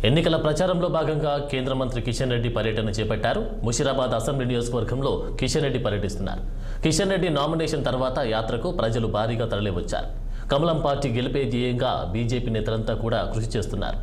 ఎన్నికల ప్రచారంలో భాగంగా కేంద్ర మంత్రి కిషన్ రెడ్డి పర్యటన చేపట్టారు. ముషిరాబాద్ అసెంబ్లీ నియోజకవర్గంలో కిషన్ రెడ్డి పర్యటిస్తున్నారు. కిషన్ రెడ్డి నామినేషన్ తర్వాత యాత్రకు ప్రజలు భారీగా తరలివచ్చారు. కమలం పార్టీ గెలిపే ధ్యేయంగా బీజేపీ నేతలంతా కూడా కృషి చేస్తున్నారు.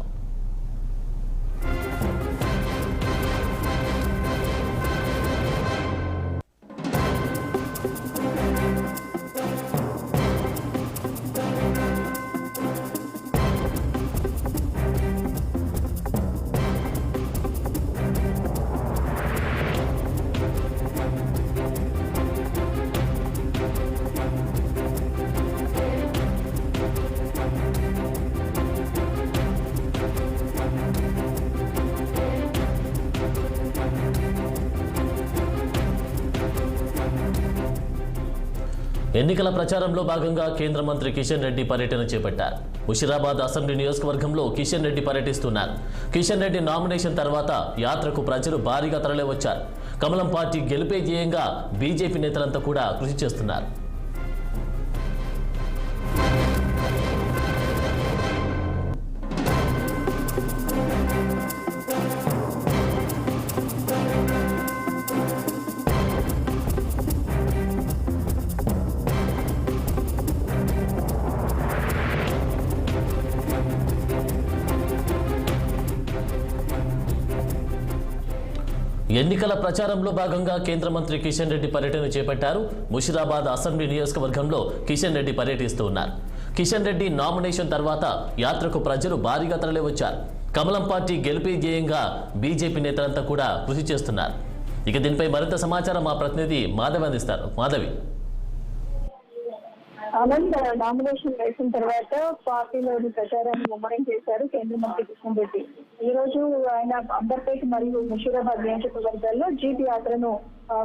ఎన్నికల ప్రచారంలో భాగంగా కేంద్ర మంత్రి కిషన్ రెడ్డి పర్యటన చేపట్టారు. ముషిరాబాద్ అసెంబ్లీ నియోజకవర్గంలో కిషన్ రెడ్డి పర్యటిస్తున్నారు. కిషన్ రెడ్డి నామినేషన్ తర్వాత యాత్రకు ప్రజలు భారీగా తరలివచ్చారు. కమలం పార్టీ గెలిపే ధ్యేయంగా బీజేపీ నేతలంతా కూడా కృషి చేస్తున్నారు. ఎన్నికల ప్రచారంలో భాగంగా కేంద్ర మంత్రి కిషన్ రెడ్డి పర్యటన చేపట్టారు. ముషిరాబాద్ అసెంబ్లీ నియోజకవర్గంలో కిషన్ రెడ్డి పర్యటిస్తూ ఉన్నారు. కిషన్ రెడ్డి నామినేషన్ తర్వాత యాత్రకు ప్రజలు భారీగా తరలివచ్చారు. కమలం పార్టీ గెలిపే ధ్యేయంగా బీజేపీ నేతలంతా కూడా కృషి చేస్తున్నారు. ఇక దీనిపై మరింత సమాచారం మా ప్రతినిధి మాధవి అందిస్తారు. మాధవి, ఆనంద్ నామినేషన్ వేసిన తర్వాత పార్టీలోని ప్రచారాన్ని ముమ్మరం చేశారు కేంద్ర మంత్రి కిషన్ రెడ్డి. ఈ రోజు ఆయన అంబర్పేట్ మరియు ముషీరాబాద్ నియోజకవర్గాల్లో జీప్ యాత్రను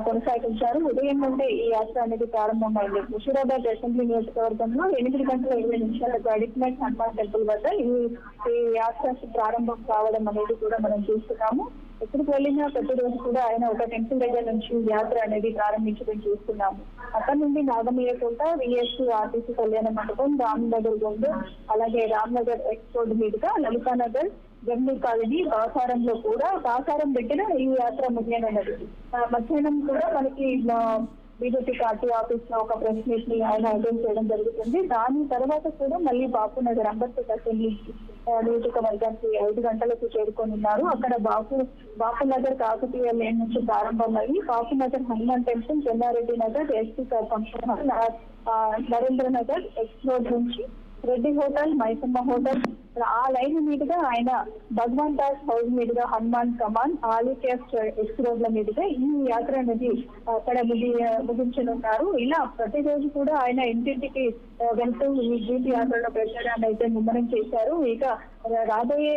కొనసాగించారు. ఉదయం నుండి ఈ యాత్ర అనేది ప్రారంభమైంది. ముషీరాబాద్ అసెంబ్లీ నియోజకవర్గంలో 8:20 అడిషనల్ హనుమాన్ టెంపుల్ వద్ద ఈ యాత్ర ప్రారంభం కావడం అనేది కూడా మనం చూస్తున్నాము. ఎక్కడికి వెళ్ళినా ప్రతిరోజు కూడా ఆయన ఒక టెంపుల్ దగ్గర నుంచి యాత్ర అనేది ప్రారంభించడం చూస్తున్నాము. అక్కడ నుండి నాగమయ్యకోట, విఎస్ ఆర్టీసీ కళ్యాణ మండపం, రామ్నగర్ గొండు, అలాగే రామ్నగర్ ఎక్స్ రోడ్ మీదుగా లలితానగర్, గండి కాలనీ, బాసారంలో కూడా బాసారం దగ్గర ఈ యాత్ర ముగియనున్నది. మధ్యాహ్నం కూడా మనకి బీజేపీ పార్టీ ఆఫీస్ లో ఒక ప్రెస్ మీట్ ని ఆయన అటెండ్ చేయడం జరుగుతుంది. దాని తర్వాత కూడా మళ్ళీ బాపునగర్ అంబర్పేట్ అసెంబ్లీ నియోజకవర్గానికి 5 గంటలకు చేరుకొనున్నారు. అక్కడ బాపునగర్ కాకతీయ లేన్ నుంచి ప్రారంభమయ్యి Bapunagar Hanuman temple, Chennareddy Nagar, SP function hall, Narendra Nagar X road నుంచి రెడ్డి హోటల్, మైసమ్మ హోటల్, ఆ లైన్ మీదుగా ఆయన భగవాన్ దాస్ హౌస్ మీదుగా హనుమాన్ కమాన్, ఆలికేఫ్ ఎక్స్ రోడ్ల మీదుగా ఈ యాత్ర అనేది అక్కడ ముగించనున్నారు. ఇలా ప్రతిరోజు కూడా ఆయన ఇంటింటికి వెళ్తూ ఈ జీపీ యాత్రలో ప్రచారాన్ని అయితే ముమ్మరం చేశారు. ఇక రాబోయే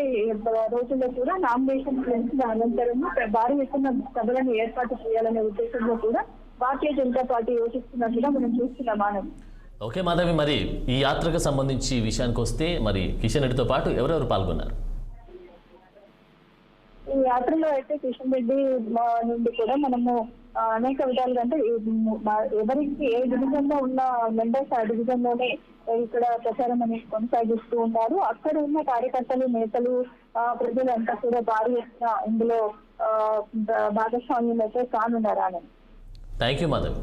రోజుల్లో కూడా నామినేషన్ వేసిన అనంతరం భారీ ఎత్తున సభలను ఏర్పాటు చేయాలనే ఉద్దేశంలో కూడా భారతీయ జనతా పార్టీ యోచిస్తున్నట్టుగా మనం చూస్తున్నాం. ఆనంద్, ఓకే మాధవి, మరి ఈ యాత్రకు సంబంధించి విషయానికి వస్తే మరి కిషన్ రెడ్డితో పాటు ఎవరెవరు పాల్గొన్నారు? ఈ యాత్రలో అయితే కిషన్ రెడ్డి నుండి కూడా మనము అనేక విధాలుగా, అంటే ఎవరికి ఏ డివిజన్ లో ఉన్న మెంబర్స్ ఆ డివిజన్ లోనే ఇక్కడ ప్రచారం అనేది కొనసాగిస్తూ ఉన్నారు. అక్కడ ఉన్న కార్యకర్తలు, నేతలు, ప్రజలంతా కూడా భారీ ఎత్తున ఇందులో భాగస్వామ్యం అయితే కానున్నారు. Anand, thank you Madhavi.